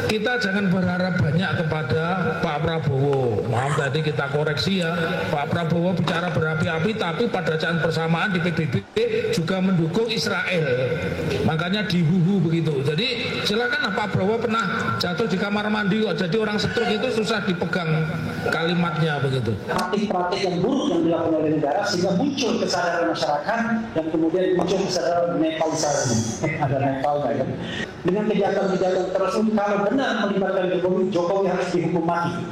Kita jangan berharap banyak kepada Pak Prabowo. Maaf tadi kita koreksi ya, Pak Prabowo bicara berapi-api tapi pada saat bersamaan di PBB juga mendukung Israel. Makanya dihuhu begitu. Jadi silakan Pak Prabowo pernah jatuh di kamar mandi kok. Jadi orang stroke itu susah dipegang kalimatnya begitu. Praktik-praktik yang buruk yang dilakukan oleh negara sehingga muncul kesadaran masyarakat dan kemudian muncul kesadaran Nepalisasi. Ada Nepal kan? Dengan kejahatan-kejahatan tersebut kalau benar melibatkan Jokowi harus dihukum mati.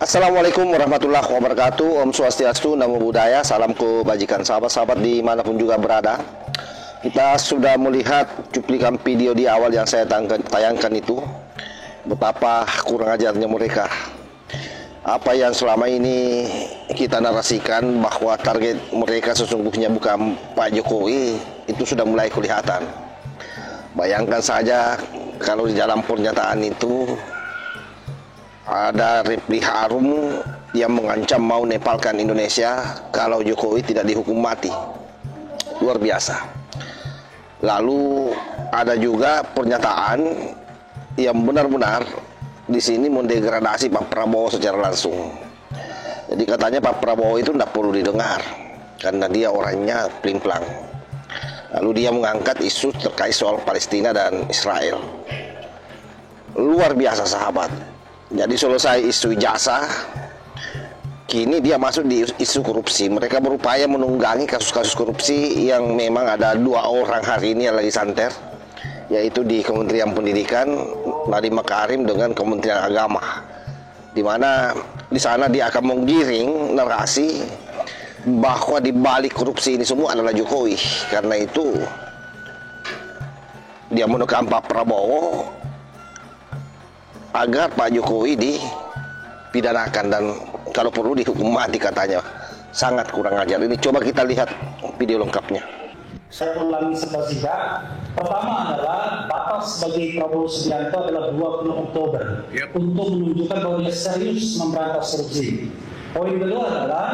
Assalamualaikum warahmatullahi wabarakatuh. Om Swastiastu, Namo Buddhaya, salam kebajikan sahabat-sahabat dimanapun juga berada. Kita sudah melihat cuplikan video di awal yang saya tayangkan itu. Betapa kurang ajarnya mereka. Apa yang selama ini kita narasikan bahwa target mereka sesungguhnya bukan Pak Jokowi, itu sudah mulai kelihatan. Bayangkan saja kalau di dalam pernyataan itu ada Refli Harun yang mengancam mau nepalkan Indonesia kalau Jokowi tidak dihukum mati. Luar biasa. Lalu ada juga pernyataan yang benar-benar di sini mendegradasi Pak Prabowo secara langsung. Jadi katanya Pak Prabowo itu tidak perlu didengar karena dia orangnya pelin-pelang. Lalu dia mengangkat isu terkait soal Palestina dan Israel. Luar biasa sahabat. Jadi selesai isu ijazah, kini dia masuk di isu korupsi. Mereka berupaya menunggangi kasus-kasus korupsi yang memang ada 2 orang hari ini yang lagi santer, yaitu di Kementerian Pendidikan Nadiem Makarim dengan Kementerian Agama, di mana di sana dia akan menggiring narasi bahwa di balik korupsi ini semua adalah Jokowi. Karena itu dia menekan Pak Prabowo agar Pak Jokowi dipidanakan dan kalau perlu dihukum mati katanya. Sangat kurang ajar. Ini coba kita lihat video lengkapnya. Saya ulangi sepertiga. Pertama adalah batas bagi Prabowo Subianto adalah 20 Oktober untuk menunjukkan bahwa dia serius memberantas korupsi. Poin kedua adalah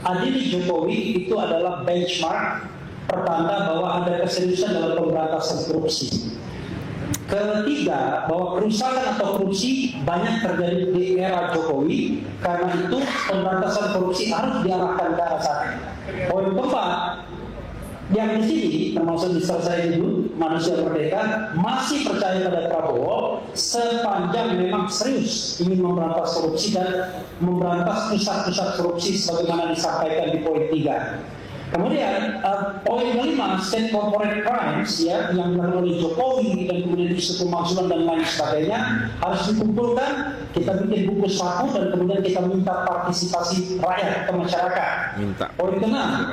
adili Jokowi itu adalah benchmark pertanda bahwa ada keseriusan dalam pemberantasan korupsi. Ketiga, bahwa kerusakan atau korupsi banyak terjadi di era Jokowi, karena itu pemberantasan korupsi harus diarahkan ke arah sana. Poin keempat, yang di sini termasuk di selesai itu manusia merdeka masih percaya pada Prabowo sepanjang memang serius ingin memberantas korupsi dan memberantas pusat-pusat korupsi sebagaimana disampaikan di poin 3. Kemudian poin kelima, state corporate crimes ya yang dilakukan oleh Jokowi dan kemudian isu pemakzulan dan lain sebagainya harus dikumpulkan, kita bikin buku saku dan kemudian kita minta partisipasi rakyat ke masyarakat. Poin keenam,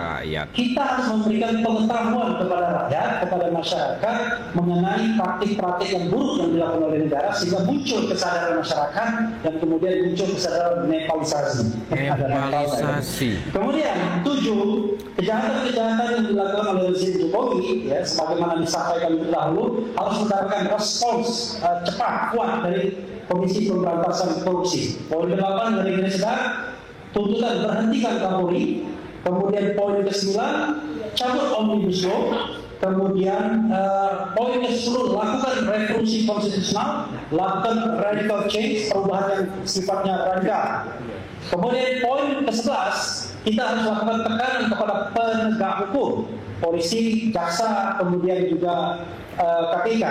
kita harus memberikan pengetahuan kepada rakyat, kepada masyarakat mengenai praktik-praktik yang buruk yang dilakukan oleh negara sehingga muncul kesadaran masyarakat dan kemudian muncul kesadaran Nepalisasi. Kemudian 7, kejahatan-kejahatan yang dilakukan oleh rezim Jokowi, ya, sebagaimana disampaikan dahulu, harus mendapatkan respons cepat, kuat dari Komisi Pemberantasan Korupsi. Poin 8 dari Gresda, tuntutan berhentikan Kapolri. Kemudian poin ke-9, cabut Omnibus Law. Kemudian poin ke-10, lakukan revolusi konstitusional, lakukan radical change, perubahan yang sifatnya radikal. Kemudian poin ke-11, kita harus lakukan tekanan kepada penegak hukum, polisi, jaksa, kemudian juga KPK.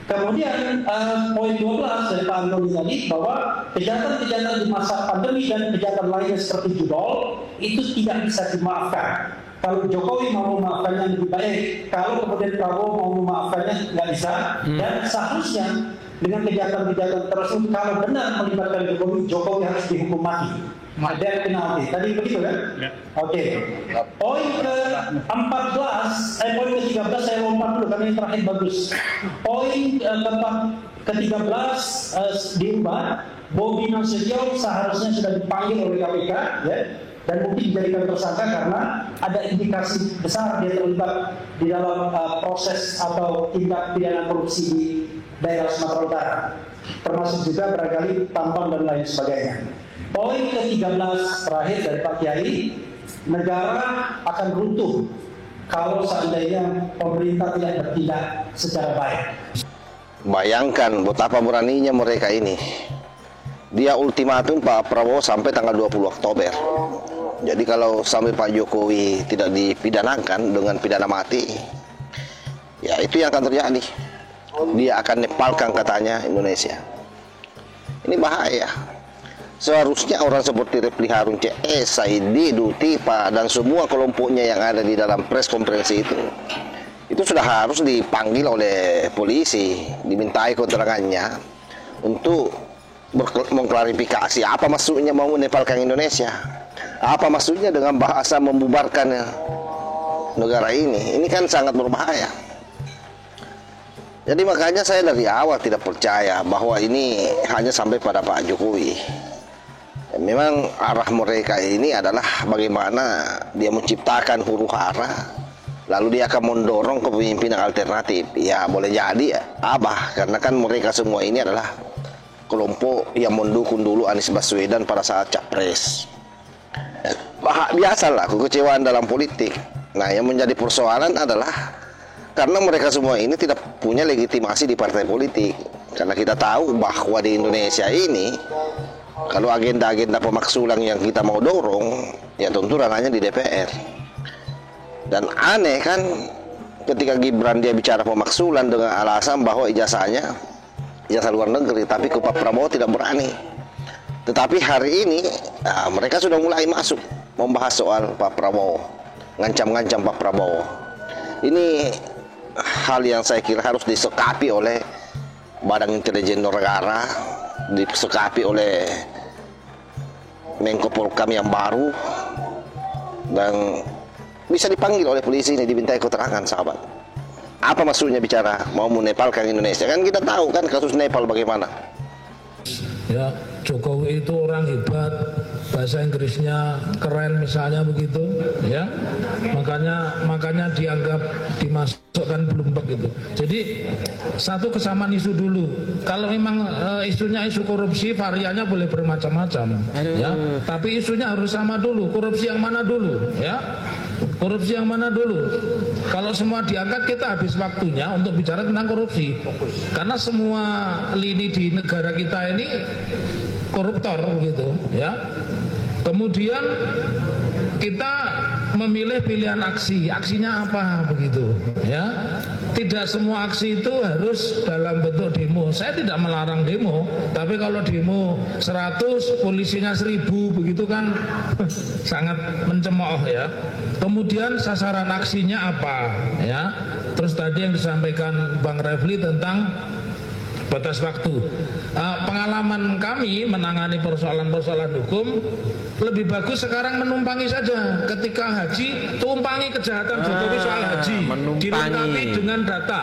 Kemudian poin 12 dari Pak Antoni tadi bahwa kejahatan-kejahatan di masa pandemi dan kejahatan lainnya seperti judol itu tidak bisa dimaafkan. Kalau Jokowi mau memaafkannya lebih baik, kalau kemudian Prabowo mau memaafkannya nggak bisa. Dan seharusnya dengan kejahatan-kejahatan tersebut kalau benar melibatkan Jokowi harus dihukum mati. Ada penalti. Tadi begitu kan? Ya. Oke. Poin ke-14, poin ke-13 saya lompat dulu karena ini terakhir bagus. Poin ke-13 diubah. Bobi Nasution seharusnya sudah dipanggil oleh KPK, ya, dan mungkin dijadikan tersangka karena ada indikasi besar dia terlibat di dalam proses atau tindak pidana korupsi di daerah Sumatera Utara, termasuk juga barangkali tambang dan lain sebagainya. Poin ke-13 terakhir dari Pak Kiai, negara akan runtuh kalau seandainya pemerintah tidak bertindak secara baik. Bayangkan betapa beraninya mereka ini. Dia ultimatum Pak Prabowo sampai tanggal 20 Oktober. Jadi kalau sampai Pak Jokowi tidak dipidanakan dengan pidana mati, ya itu yang akan terjadi. Dia akan nepalkan katanya Indonesia. Ini bahaya. Seharusnya orang seperti Refli Harun CS, Saidi, Dutipa, dan semua kelompoknya yang ada di dalam press konferensi itu sudah harus dipanggil oleh polisi, dimintai keterangannya untuk mengklarifikasi apa maksudnya mau menepalkan Indonesia, apa maksudnya dengan bahasa membubarkan negara ini. Ini kan sangat berbahaya. Jadi makanya saya dari awal tidak percaya bahwa ini hanya sampai pada Pak Jokowi. Memang arah mereka ini adalah bagaimana dia menciptakan huru hara, lalu dia akan mendorong kepemimpinan alternatif. Ya boleh jadi abah, karena kan mereka semua ini adalah kelompok yang mendukung dulu Anies Baswedan pada saat capres. Biasalah kekecewaan dalam politik. Nah, yang menjadi persoalan adalah karena mereka semua ini tidak punya legitimasi di partai politik. Karena kita tahu bahwa di Indonesia ini kalau agenda-agenda pemaksulan yang kita mau dorong, ya tentu ranahnya di DPR. Dan aneh kan ketika Gibran dia bicara pemaksulan dengan alasan bahwa ijazahnya ijazah luar negeri, tapi ke Pak Prabowo tidak berani. Tetapi hari ini mereka sudah mulai masuk membahas soal Pak Prabowo, ngancam-ngancam Pak Prabowo. Ini hal yang saya kira harus disekapi oleh Badan Intelijen Negara, disekapi oleh Menko Polhukam yang baru, dan bisa dipanggil oleh polisi ini, dimintai keterangan sahabat. Apa maksudnya bicara mau menepalkan Indonesia? Kan kita tahu kan kasus Nepal bagaimana. Ya, Jokowi itu orang hebat, bahasa Inggrisnya keren misalnya begitu, ya. Makanya dianggap dimasukkan Bloomberg gitu. Jadi satu kesamaan isu dulu. Kalau memang isunya isu korupsi, variannya boleh bermacam-macam, ya. Tapi isunya harus sama dulu. Korupsi yang mana dulu, ya? Korupsi yang mana dulu? Kalau semua diangkat, kita habis waktunya untuk bicara tentang korupsi. Karena semua lini di negara kita ini koruptor gitu, ya. Kemudian kita memilih pilihan aksi, aksinya apa begitu, ya. Tidak semua aksi itu harus dalam bentuk demo. Saya tidak melarang demo, tapi kalau demo 100, polisinya 1000 begitu kan sangat mencemooh, ya. Kemudian sasaran aksinya apa, ya. Terus tadi yang disampaikan Bang Refli tentang batas waktu. Pengalaman kami menangani persoalan-persoalan hukum, lebih bagus sekarang menumpangi saja. Ketika haji, tumpangi kejahatan Jokowi soal haji, dilengkapi dengan data,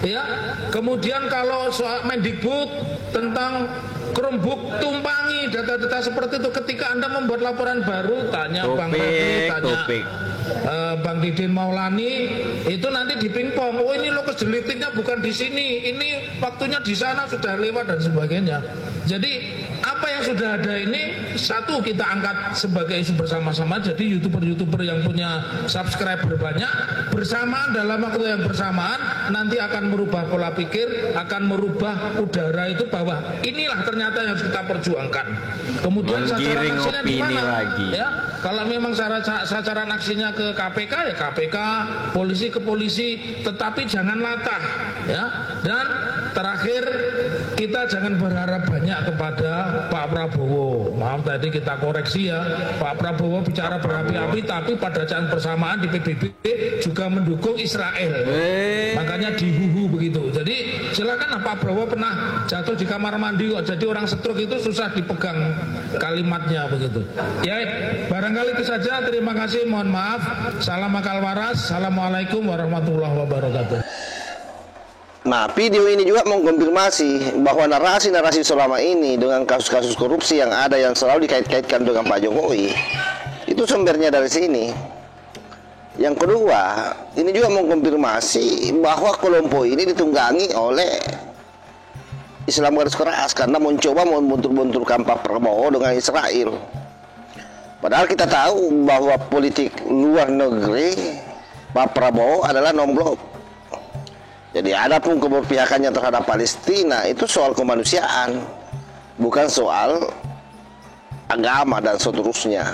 ya. Kemudian kalau soal Mendikbud tentang Chromebook, tumpangi data-data seperti itu. Ketika Anda membuat laporan baru, tanya Bang Refli, tanya Bang Didin Maulani, itu nanti dipingpong. Oh, ini lo kejelitiknya bukan di sini, ini waktunya di sana sudah lewat dan sebagainya. Jadi apa yang sudah ada ini satu kita angkat sebagai isu bersama-sama. Jadi youtuber-youtuber yang punya subscriber banyak bersamaan dalam waktu yang bersamaan nanti akan merubah pola pikir, akan merubah udara itu bahwa inilah ternyata yang harus kita perjuangkan. Kemudian sasaran aksinya di mana? Ya, kalau memang sasaran aksinya ke KPK ya KPK, polisi ke polisi, tetapi jangan latah, ya. Dan terakhir kita jangan berharap banyak kepada Pak Prabowo. Maaf tadi kita koreksi ya, Pak Prabowo bicara berapi-api tapi pada saat bersamaan di PBB juga mendukung Israel. Makanya dihuhu begitu. Jadi silakan Pak Prabowo pernah jatuh di kamar mandi kok jadi orang stroke itu susah dipegang kalimatnya begitu. Ya, barangkali itu saja. Terima kasih, mohon maaf. Salam akal waras. Assalamualaikum warahmatullahi wabarakatuh. Nah, video ini juga mengkonfirmasi bahwa narasi-narasi selama ini dengan kasus-kasus korupsi yang ada yang selalu dikait-kaitkan dengan Pak Jokowi itu sumbernya dari sini. Yang kedua, ini juga mengkonfirmasi bahwa kelompok ini ditunggangi oleh Islam garis keras karena mencoba membentur-benturkan Pak Prabowo dengan Israel. Padahal kita tahu bahwa politik luar negeri Pak Prabowo adalah non-blok. Jadi adapun keberpihakannya terhadap Palestina itu soal kemanusiaan, bukan soal agama dan seterusnya.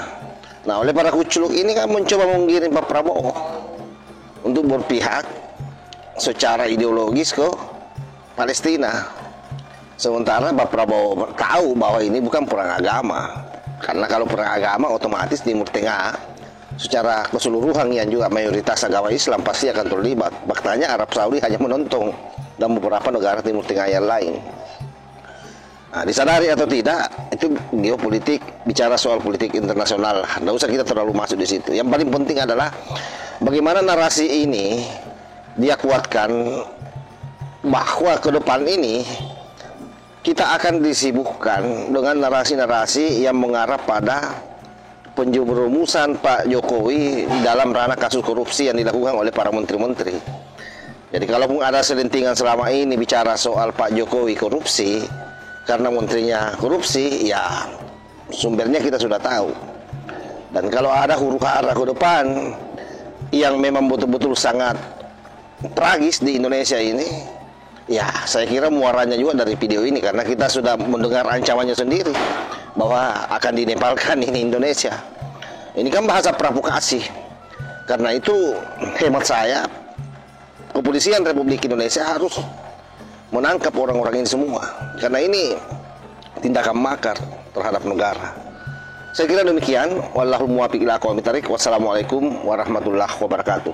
Nah, oleh para kuculuk ini kan mencoba menggiring Pak Prabowo untuk berpihak secara ideologis ke Palestina. Sementara Pak Prabowo tahu bahwa ini bukan perang agama. Karena kalau perang agama otomatis Timur Tengah secara keseluruhan yang juga mayoritas agama Islam pasti akan terlibat. Faktanya Arab Saudi hanya menonton dan beberapa negara Timur Tengah yang lain. Nah, disadari atau tidak, itu geopolitik, bicara soal politik internasional. Tidak usah kita terlalu masuk di situ. Yang paling penting adalah bagaimana narasi ini dia kuatkan bahwa ke depan ini kita akan disibukkan dengan narasi-narasi yang mengarah pada penjerumusan Pak Jokowi dalam ranah kasus korupsi yang dilakukan oleh para menteri-menteri. Jadi kalaupun ada selentingan selama ini bicara soal Pak Jokowi korupsi karena menterinya korupsi, ya sumbernya kita sudah tahu. Dan kalau ada huru-hara ke depan yang memang betul-betul sangat tragis di Indonesia ini, ya saya kira muaranya juga dari video ini, karena kita sudah mendengar ancamannya sendiri bahwa akan dinepalkan ini Indonesia. Ini kan bahasa provokasi. Karena itu hemat saya, kepolisian Republik Indonesia harus menangkap orang-orang ini semua. Karena ini tindakan makar terhadap negara. Saya kira demikian. Wallahul muwaffiq ila aqwamit thoriq. Wassalamualaikum warahmatullahi wabarakatuh.